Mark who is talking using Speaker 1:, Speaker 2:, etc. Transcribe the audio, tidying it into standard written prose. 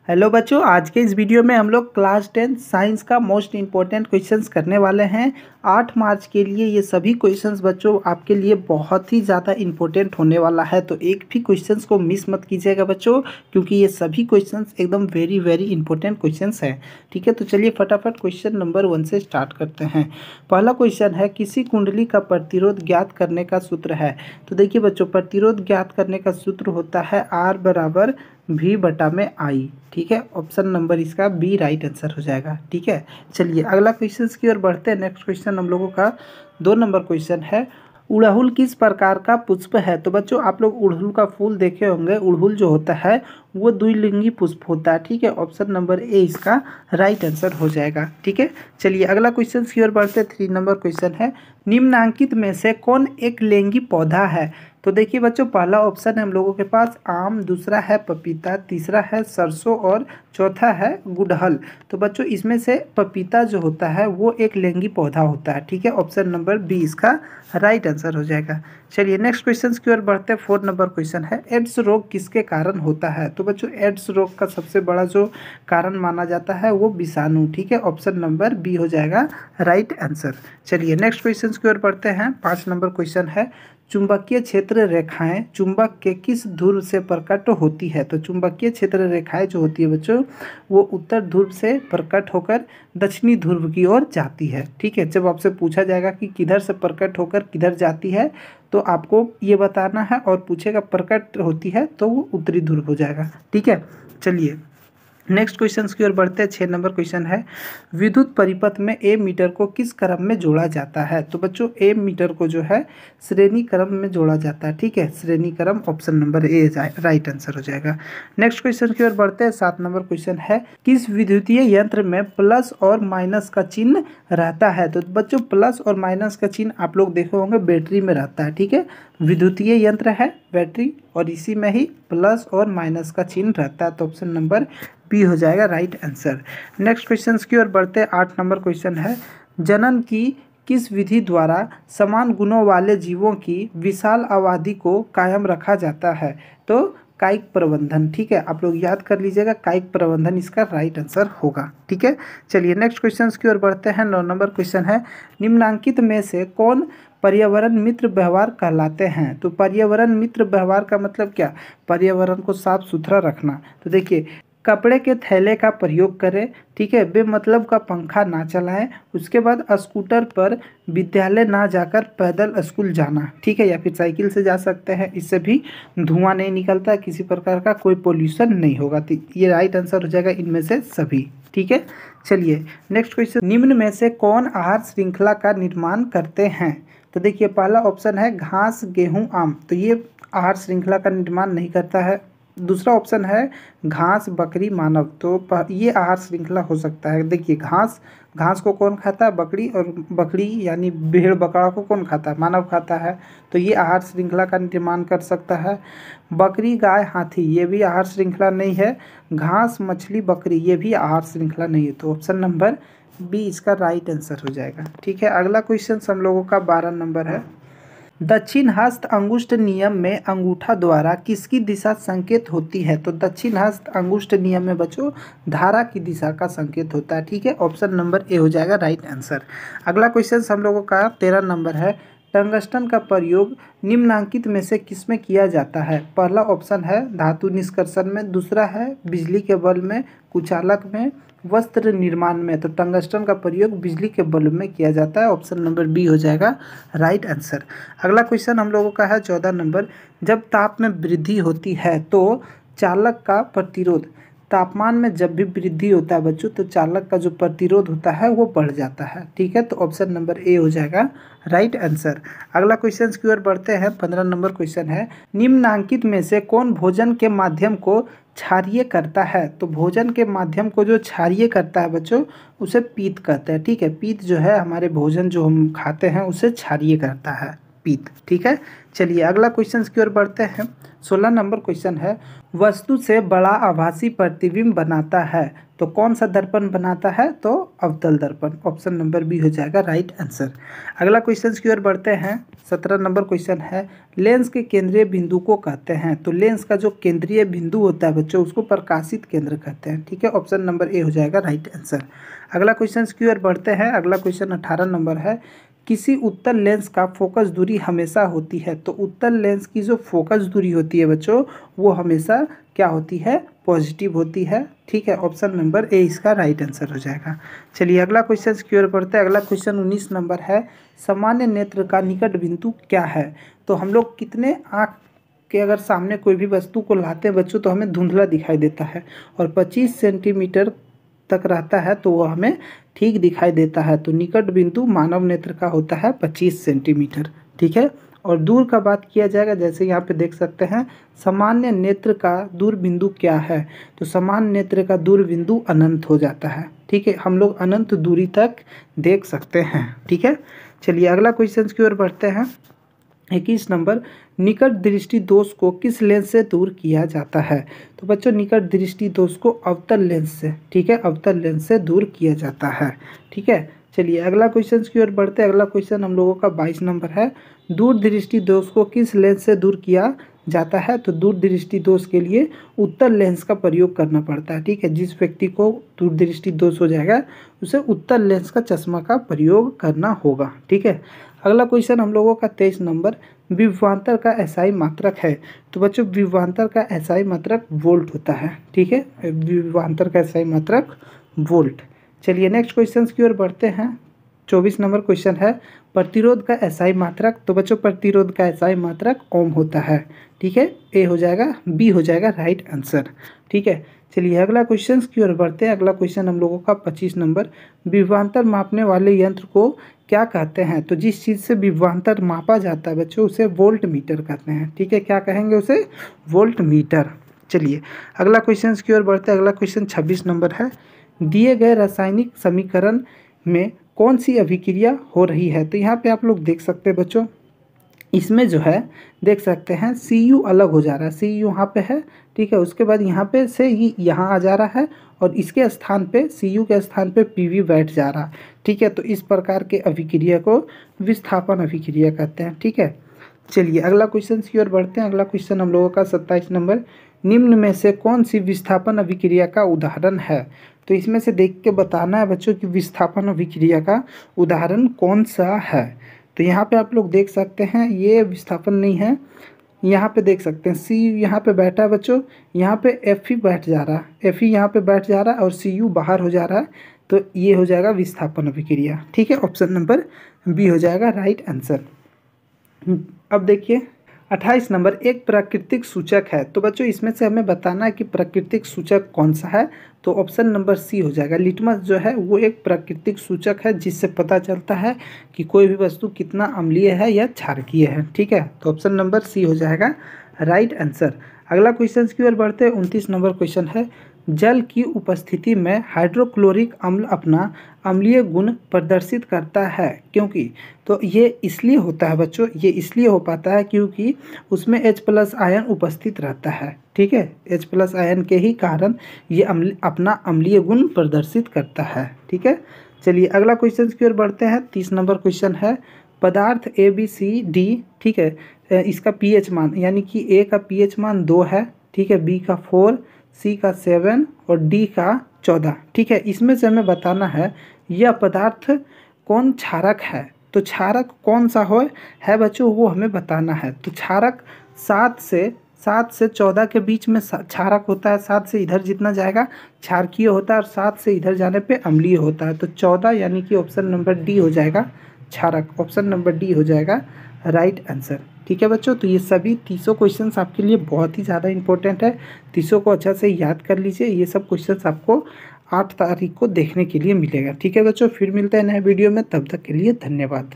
Speaker 1: Hello बच्चों, आज के इस वीडियो में हम लोग क्लास 10 साइंस का मोस्ट इम्पोर्टेंट क्वेश्चंस करने वाले हैं। 8 मार्च के लिए ये सभी क्वेश्चंस बच्चों आपके लिए बहुत ही ज़्यादा इम्पोर्टेंट होने वाला है, तो एक भी क्वेश्चंस को मिस मत कीजिएगा बच्चों, क्योंकि ये सभी क्वेश्चंस एकदम वेरी वेरी इंपॉर्टेंट क्वेश्चंस हैं। ठीक है, तो चलिए फटाफट क्वेश्चन नंबर 1 से स्टार्ट करते हैं। पहला क्वेश्चन है, किसी कुंडली का प्रतिरोध ज्ञात करने का सूत्र है। तो देखिए बच्चों, प्रतिरोध ज्ञात करने का सूत्र होता है R बराबर V बटा में I। ठीक है, ऑप्शन नंबर इसका बी राइट आंसर हो जाएगा। ठीक है, चलिए अगला क्वेश्चन की ओर बढ़ते हैं। नेक्स्ट क्वेश्चन हम लोगों का 2 नंबर क्वेश्चन है, उड़हुल किस प्रकार का पुष्प है। तो बच्चों आप लोग उड़हुल का फूल देखे होंगे। उड़हुल जो होता है वो द्विलिंगी पुष्प होता है। ठीक है, ऑप्शन नंबर ए इसका राइट आंसर हो जाएगा। ठीक है, चलिए अगला क्वेश्चन की ओर बढ़ते हैं। 3 नंबर क्वेश्चन है, निम्नांकित में से कौन एक लिंगी पौधा है। तो देखिए बच्चों, पहला ऑप्शन है हम लोगों के पास आम, दूसरा है पपीता, तीसरा है सरसों और चौथा है गुड़हल। तो बच्चों इसमें से पपीता जो होता है वो एक लिंगी पौधा होता है। ठीक है, ऑप्शन नंबर बी इसका राइट आंसर हो जाएगा। चलिए नेक्स्ट क्वेश्चन की ओर बढ़ते हैं। 4 नंबर क्वेश्चन है, एड्स रोग किसके कारण होता है। तो बच्चों एड्स रोग का सबसे बड़ा जो कारण माना जाता है वो विषाणु। ठीक है, ऑप्शन नंबर बी हो जाएगा राइट आंसर। चलिए नेक्स्ट क्वेश्चन की ओर बढ़ते हैं। 5 नंबर क्वेश्चन है, चुंबकीय क्षेत्र रेखाएं चुंबक के किस ध्रुव से प्रकट होती है। तो चुंबकीय क्षेत्र रेखाएं जो होती है बच्चों वो उत्तर ध्रुव से प्रकट होकर दक्षिणी ध्रुव की ओर जाती है। ठीक है, जब आपसे पूछा जाएगा कि किधर से प्रकट होकर किधर जाती है तो आपको ये बताना है, और पूछेगा प्रकट होती है तो वो उत्तरी ध्रुव हो जाएगा। ठीक है, चलिए नेक्स्ट क्वेश्चन की ओर बढ़ते हैं। 6 नंबर क्वेश्चन है, विद्युत परिपथ में ए मीटर को किस क्रम में जोड़ा जाता है। तो बच्चों ए मीटर को जो है श्रेणी क्रम में जोड़ा जाता है। ठीक है, श्रेणी क्रम, option number A right answer हो जाएगा। नेक्स्ट क्वेश्चन की ओर बढ़ते हैं। 7 नंबर क्वेश्चन है, किस विद्युतीय यंत्र में प्लस और माइनस का चिन्ह रहता है। तो बच्चों प्लस और माइनस का चिन्ह आप लोग देखे होंगे बैटरी में रहता है। ठीक है, विद्युतीय यंत्र है बैटरी और इसी में ही प्लस और माइनस का चिन्ह रहता है, तो ऑप्शन नंबर बी हो जाएगा राइट आंसर। नेक्स्ट क्वेश्चन की ओर बढ़ते हैं। 8 नंबर क्वेश्चन है, जनन की किस विधि द्वारा समान गुणों वाले जीवों की विशाल आबादी को कायम रखा जाता है। तो कायिक प्रबंधन। ठीक है, आप लोग याद कर लीजिएगा, कायिक प्रबंधन इसका राइट आंसर होगा। ठीक है, चलिए नेक्स्ट क्वेश्चन की ओर बढ़ते हैं। 9 नंबर क्वेश्चन है, निम्नांकित में से कौन पर्यावरण मित्र व्यवहार कहलाते हैं। तो पर्यावरण मित्र व्यवहार का मतलब क्या, पर्यावरण को साफ सुथरा रखना। तो देखिए, कपड़े के थैले का प्रयोग करें। ठीक है, बेमतलब का पंखा ना चलाएं। उसके बाद स्कूटर पर विद्यालय ना जाकर पैदल स्कूल जाना। ठीक है, या फिर साइकिल से जा सकते हैं, इससे भी धुआं नहीं निकलता, किसी प्रकार का कोई पोल्यूशन नहीं होगा। तो ये राइट आंसर हो जाएगा इनमें से सभी। ठीक है, चलिए नेक्स्ट क्वेश्चन, निम्न में से कौन आहार श्रृंखला का निर्माण करते हैं। तो देखिए पहला ऑप्शन है घास, गेहूँ, आम। तो ये आहार श्रृंखला का निर्माण नहीं करता है। दूसरा ऑप्शन है घास, बकरी, मानव। तो ये आहार श्रृंखला हो सकता है। देखिए घास को कौन खाता है, बकरी, और बकरी यानी भेड़ बकरा को कौन खाता है, मानव खाता है। तो ये आहार श्रृंखला का निर्माण कर सकता है। बकरी, गाय, हाथी ये भी आहार श्रृंखला नहीं है। घास, मछली, बकरी ये भी आहार श्रृंखला नहीं है। तो ऑप्शन नंबर बी इसका राइट आंसर हो जाएगा। ठीक है, अगला क्वेश्चन हम लोगों का 12 नंबर है, दक्षिण हस्त अंगुष्ठ नियम में अंगूठा द्वारा किसकी दिशा संकेत होती है। तो दक्षिण हस्त अंगुष्ठ नियम में बच्चों धारा की दिशा का संकेत होता है। ठीक है, ऑप्शन नंबर ए हो जाएगा राइट आंसर। अगला क्वेश्चन हम लोगों का 13 नंबर है, टंगस्टन का प्रयोग निम्नांकित में से किसमें किया जाता है। पहला ऑप्शन है धातु निष्कर्षण में, दूसरा है बिजली के बल्ब में, कुचालक में, वस्त्र निर्माण में। तो टंगस्टन का प्रयोग बिजली के बल्ब में किया जाता है, ऑप्शन नंबर बी हो जाएगा राइट आंसर। अगला क्वेश्चन हम लोगों का है 14 नंबर, जब ताप में वृद्धि होती है तो चालक का प्रतिरोध, तापमान में जब भी वृद्धि होता है बच्चों तो चालक का जो प्रतिरोध होता है वो बढ़ जाता है। ठीक है, तो ऑप्शन नंबर ए हो जाएगा राइट आंसर। अगला क्वेश्चन की ओर बढ़ते हैं। 15 नंबर क्वेश्चन है, निम्नांकित में से कौन भोजन के माध्यम को क्षारीय करता है। तो भोजन के माध्यम को जो क्षारीय करता है बच्चों उसे पीत कहते हैं। ठीक है, पीत जो है हमारे भोजन जो हम खाते हैं उसे क्षारीय करता है, पीत। ठीक है, चलिए अगला क्वेश्चन की ओर बढ़ते हैं। 16 नंबर क्वेश्चन है, वस्तु से बड़ा आभासी प्रतिबिंब बनाता है तो कौन सा दर्पण बनाता है? तो अवतल दर्पण। ऑप्शन नंबर बी हो जाएगा राइट आंसर। अगला क्वेश्चन की ओर बढ़ते हैं। 17 नंबर क्वेश्चन है, लेंस के केंद्रीय बिंदु को कहते हैं। तो लेंस का जो केंद्रीय बिंदु होता है बच्चों, उसको प्रकाशित केंद्र कहते हैं। ठीक है, ऑप्शन नंबर ए हो जाएगा राइट आंसर। अगला क्वेश्चन की ओर बढ़ते हैं। अगला क्वेश्चन 18 नंबर है, किसी उत्तल लेंस का फोकस दूरी हमेशा होती है। तो उत्तल लेंस की जो फोकस दूरी होती है बच्चों, वो हमेशा क्या होती है? पॉजिटिव होती है। ठीक है, ऑप्शन नंबर ए इसका राइट आंसर हो जाएगा। चलिए अगला क्वेश्चन की ओर बढ़ते हैं। अगला क्वेश्चन 19 नंबर है, सामान्य नेत्र का निकट बिंदु क्या है? तो हम लोग कितने आँख के अगर सामने कोई भी वस्तु को लाते हैं बच्चों, तो हमें धुंधला दिखाई देता है, और 25 सेंटीमीटर तक रहता है तो वो हमें ठीक दिखाई देता है। तो निकट बिंदु मानव नेत्र का होता है 25 सेंटीमीटर। ठीक है, और दूर का बात किया जाएगा, जैसे यहाँ पे देख सकते हैं, सामान्य नेत्र का दूर बिंदु क्या है? तो सामान्य नेत्र का दूर बिंदु अनंत हो जाता है। ठीक है, हम लोग अनंत दूरी तक देख सकते हैं। ठीक है, चलिए अगला क्वेश्चन की ओर बढ़ते हैं। 21 नंबर, निकट दृष्टि दोष को किस लेंस से दूर किया जाता है? तो बच्चों निकट दृष्टि दोष को अवतल लेंस से, ठीक है, अवतल लेंस से दूर किया जाता है। ठीक है, चलिए अगला क्वेश्चन की ओर बढ़ते हैं। अगला क्वेश्चन हम लोगों का 22 नंबर है, दूर दृष्टि दोष को किस लेंस से दूर किया जाता है? तो दूर दृष्टि दोष के लिए उत्तल लेंस का प्रयोग करना पड़ता है। ठीक है, जिस व्यक्ति को दूर दृष्टि दोष हो जाएगा उसे उत्तल लेंस का चश्मा का प्रयोग करना होगा। ठीक है, अगला क्वेश्चन हम लोगों का 23 नंबर, विभवांतर का एसआई मात्रक है। तो बच्चों विभवांतर का एसआई मात्रक वोल्ट होता है। ठीक है, विभवांतर का एसआई मात्रक वोल्ट। चलिए नेक्स्ट क्वेश्चन की ओर बढ़ते हैं। 24 नंबर क्वेश्चन है, प्रतिरोध का एसआई मात्रक। तो बच्चों प्रतिरोध का एसआई मात्रक ओम होता है। ठीक है, ए हो जाएगा, बी हो जाएगा राइट आंसर। ठीक है, चलिए अगला क्वेश्चन की ओर बढ़ते हैं। अगला क्वेश्चन हम लोगों का 25 नंबर, विभवांतर मापने वाले यंत्र को क्या कहते हैं? तो जिस चीज़ से विभवांतर मापा जाता है बच्चों, उसे वोल्ट मीटर कहते हैं। ठीक है, क्या कहेंगे उसे? Volt meter. चलिए अगला क्वेश्चन की ओर बढ़ते हैं। अगला क्वेश्चन 26 नंबर है, दिए गए रासायनिक समीकरण में कौन सी अभिक्रिया हो रही है? तो यहाँ पे आप लोग देख सकते हैं बच्चों, इसमें जो है देख सकते हैं Cu अलग हो जा रहा है, Cu यहाँ पे है। ठीक है, उसके बाद यहाँ पे से ये यहाँ आ जा रहा है, और इसके स्थान पे Cu के स्थान पे Pv बैठ जा रहा है। ठीक है, तो इस प्रकार के अभिक्रिया को विस्थापन अभिक्रिया कहते हैं। ठीक है, चलिए अगला क्वेश्चन की ओर बढ़ते हैं। अगला क्वेश्चन हम लोगों का 27 नंबर, निम्न में से कौन सी विस्थापन अभिक्रिया का उदाहरण है? तो इसमें से देख के बताना है बच्चों कि विस्थापन अभिक्रिया का उदाहरण कौन सा है। तो यहाँ पे आप लोग देख सकते हैं, ये विस्थापन नहीं है। यहाँ पे देख सकते हैं सी यहाँ पे बैठा है बच्चों, यहाँ पे एफ ही बैठ जा रहा है, एफ ही यहाँ पे बैठ जा रहा है और Cu बाहर हो जा रहा है। तो ये हो जाएगा विस्थापन अभिक्रिया। ठीक है, ऑप्शन नंबर बी हो जाएगा राइट आंसर। अब देखिए 28 नंबर, एक प्राकृतिक सूचक है। तो बच्चों इसमें से हमें बताना है कि प्राकृतिक सूचक कौन सा है। तो ऑप्शन नंबर सी हो जाएगा। लिटमस जो है वो एक प्राकृतिक सूचक है, जिससे पता चलता है कि कोई भी वस्तु कितना अम्लीय है या क्षारकीय है। ठीक है, तो ऑप्शन नंबर सी हो जाएगा राइट आंसर। अगला क्वेश्चन की ओर बढ़ते हैं। 29 नंबर क्वेश्चन है, जल की उपस्थिति में हाइड्रोक्लोरिक अम्ल अपना अम्लीय गुण प्रदर्शित करता है क्योंकि? तो ये इसलिए होता है बच्चों, ये इसलिए हो पाता है क्योंकि उसमें H+ आयन उपस्थित रहता है। ठीक है, H+ आयन के ही कारण ये अपना अम्लीय गुण प्रदर्शित करता है। ठीक है, चलिए अगला क्वेश्चन की ओर बढ़ते हैं। 30 नंबर क्वेश्चन है, पदार्थ ABCD, ठीक है, इसका pH मान, यानी कि A का pH मान 2 है, ठीक है, B का 4, C का 7 और D का 14। ठीक है, इसमें से हमें बताना है यह पदार्थ कौन क्षारक है। तो क्षारक कौन सा है बच्चों, वो हमें बताना है। तो क्षारक 7 से 14 के बीच में क्षारक होता है। 7 से इधर जितना जाएगा क्षारकीय होता है, और 7 से इधर जाने पे अम्लीय होता है। तो 14 यानी कि ऑप्शन नंबर डी हो जाएगा क्षारक। ऑप्शन नंबर डी हो जाएगा राइट आंसर। ठीक है बच्चों, तो ये सभी 30 क्वेश्चंस आपके लिए बहुत ही ज़्यादा इंपॉर्टेंट है। 30 को अच्छा से याद कर लीजिए। ये सब क्वेश्चंस आपको 8 तारीख को देखने के लिए मिलेगा। ठीक है बच्चों, फिर मिलते हैं नए वीडियो में, तब तक के लिए धन्यवाद।